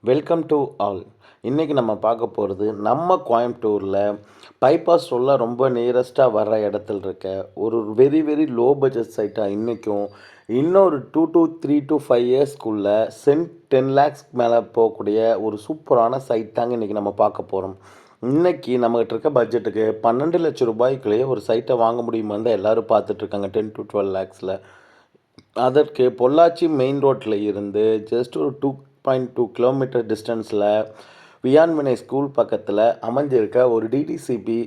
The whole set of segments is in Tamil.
Welcome to all. இன்றைக்கி நம்ம பார்க்க போகிறது நம்ம கோயம்புத்தூரில் பைபாஸ் ரோடில் ரொம்ப நியரஸ்ட்டாக வர்ற இடத்துல இருக்க ஒரு வெரி வெரி லோ பட்ஜெட் சைட்டாக இன்றைக்கும் இன்னொரு 2 to 3 to 5 இயர்ஸ்க்குள்ளே சென்ட் 10 lakhs மேலே போகக்கூடிய ஒரு சூப்பரான சைட் தாங்க இன்றைக்கி நம்ம பார்க்க போகிறோம். இன்றைக்கி நம்மகிட்ட இருக்க பட்ஜெட்டுக்கு 12 லட்சம் ரூபாய்க்குள்ளேயே ஒரு சைட்டை வாங்க முடியுமா தான் எல்லோரும் பார்த்துட்ருக்காங்க 10 to 12 lakhஸில். அதற்கு பொள்ளாச்சி மெயின் ரோட்டில் இருந்து ஜஸ்ட் ஒரு 2.2 கிலோமீட்டர் டிஸ்டன்ஸில் வியான்வினை ஸ்கூல் பக்கத்தில் அமைஞ்சிருக்க ஒரு டிடிசிபி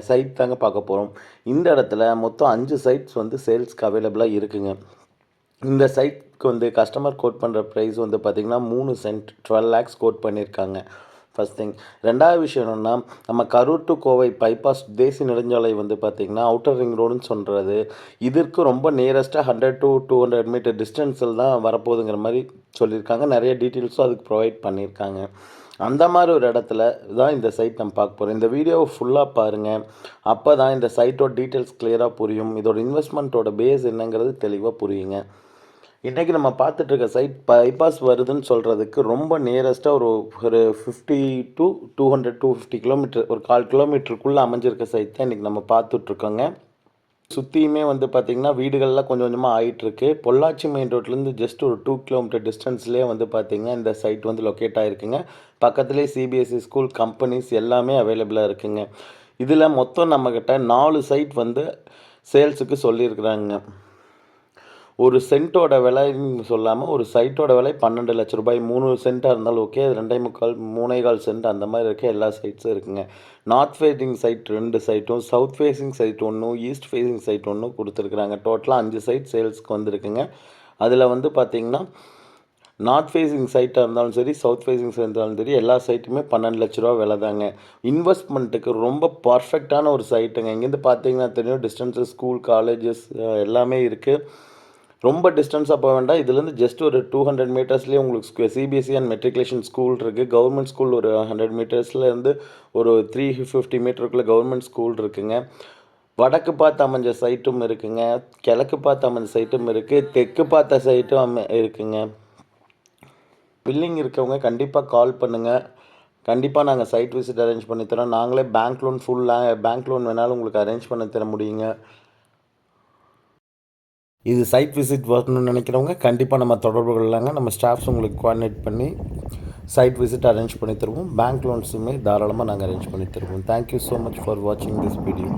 சைட் தாங்க பார்க்க போகிறோம். இந்த இடத்துல மொத்தம் 5 சைட்ஸ் சேல்ஸ்க்கு அவைலபிளாக இருக்குங்க. இந்த சைட்க்கு கஸ்டமர் கோட் பண்ணுற ப்ரைஸ் பார்த்திங்கன்னா 3 சென்ட் 12 lakhs கோட் பண்ணியிருக்காங்க. First thing. ரெண்டாவது விஷயம் என்னென்னா, நம்ம கரூர் டு கோவை பைபாஸ் தேசிய நெடுஞ்சாலை பார்த்திங்கன்னா அவுட்டர் ரிங் ரோடுன்னு சொல்கிறது இதற்கு ரொம்ப நியரஸ்ட்டாக 100 to 200 மீட்டர் டிஸ்டன்ஸில் தான் வரப்போகுதுங்கிற மாதிரி சொல்லியிருக்காங்க. நிறைய டீட்டெயில்ஸும் அதுக்கு ப்ரொவைட் பண்ணியிருக்காங்க. அந்த மாதிரி ஒரு இடத்துல தான் இந்த சைட் நம்ம பார்க்க போகிறோம். இந்த வீடியோவை ஃபுல்லாக பாருங்கள். அப்போ தான் இந்த சைட்டோட டீட்டெயில்ஸ் கிளியராக புரியும். இதோட இன்வெஸ்ட்மெண்ட்டோட பேஸ் என்னங்கிறது தெளிவாக புரியுங்க. இன்றைக்கி நம்ம பார்த்துட்ருக்க சைட் பைபாஸ் வருதுன்னு சொல்கிறதுக்கு ரொம்ப நியரஸ்ட்டாக ஒரு 50 to 200 to 250 கிலோமீட்டர், ஒரு 1/4 கிலோமீட்டருக்குள்ளே அமைஞ்சிருக்க சைட் தான் இன்றைக்கி நம்ம பார்த்துட்ருக்கோங்க. சுற்றியுமே பார்த்திங்கன்னா வீடுகள்லாம் கொஞ்சம் கொஞ்சமாக ஆகிட்டுருக்கு. பொள்ளாச்சி மெயின் ரோட்லேருந்து ஜஸ்ட் ஒரு 2 கிலோமீட்டர் டிஸ்டன்ஸ்லேயே பார்த்திங்கன்னா இந்த சைட் லொக்கேட் ஆகிருக்குங்க. பக்கத்துலேயே சிபிஎஸ்சி ஸ்கூல், கம்பெனிஸ் எல்லாமே அவைலபிளாக இருக்குங்க. இதில் மொத்தம் நம்மக்கிட்ட 4 சைட் சேல்ஸுக்கு சொல்லியிருக்கிறாங்க. ஒரு சென்ட்டோட விலைன்னு சொல்லாமல் ஒரு சைட்டோட விலை 12 லட்ச ரூபாய். 3 சென்ட்டாக இருந்தாலும் ஓகே, அது 2.25 3.25 சென்ட் அந்த மாதிரி இருக்க எல்லா சைட்ஸும் இருக்குங்க. நார்த் ஃபேஸிங் சைட் 2 சைட்டும், south facing side 1, east facing side 1 கொடுத்துருக்குறாங்க. டோட்டலாக 5 சைட் சேல்ஸ்க்கு வந்திருக்குங்க. அதில் பார்த்திங்கன்னா நார்த் ஃபேஸிங் சைட்டாக இருந்தாலும் சரி, சவுத் ஃபேஸிங் சைட் இருந்தாலும் சரி, எல்லா சைட்டுமே 12 லட்ச ரூபா விலை தாங்க. இன்வெஸ்ட்மெண்ட்டுக்கு ரொம்ப பர்ஃபெக்டான ஒரு சைட்டுங்க. இங்கேருந்து பார்த்தீங்கன்னா தெரியும், டிஸ்டன்ஸு ஸ்கூல், காலேஜஸ் எல்லாமே இருக்குது. ரொம்ப டிஸ்டன்ஸாக போக வேண்டாம். இதுலேருந்து ஜஸ்ட் ஒரு 200 மீட்டர்ஸ்லேயே உங்களுக்கு சிபிஎஸ்சி அண்ட் மெட்ரிகுலேஷன் ஸ்கூல் இருக்குது. கவர்மெண்ட் ஸ்கூல் ஒரு 100 மீட்டர்ஸ்லேருந்து ஒரு 350 மீட்டருக்குள்ளே கவர்மெண்ட் ஸ்கூல் இருக்குங்க. வடக்கு பார்த்து அமைஞ்ச சைட்டும் இருக்குங்க, கிழக்கு பார்த்து அமைஞ்ச சைட்டும் இருக்குது, தெற்கு பார்த்த சைட்டும் இருக்குங்க. பில்லிங் இருக்கவங்க கண்டிப்பாக கால் பண்ணுங்கள். கண்டிப்பாக நாங்கள் சைட் விசிட் அரேஞ்ச் பண்ணி தரோம். நாங்களே பேங்க் லோன் பேங்க் லோன் வேணாலும் உங்களுக்கு அரேஞ்ச் பண்ணி தர முடியுங்க. இது சைட் விசிட் வரணும்னு நினைக்கிறவங்க கண்டிப்பாக நம்ம தொடர்பு கொள்ளலாங்க. நம்ம ஸ்டாஃப்ஸ் உங்களுக்கு கோஆர்டினேட் பண்ணி சைட் விசிட் அரேஞ்ச் பண்ணி தருவோம். பேங்க் லோன்ஸுமே தாராளமாக நாங்கள் அரேஞ்ச் பண்ணி தருவோம். தேங்க்யூ ஸோ மச் ஃபார் வாட்சிங் திஸ் வீடியோ.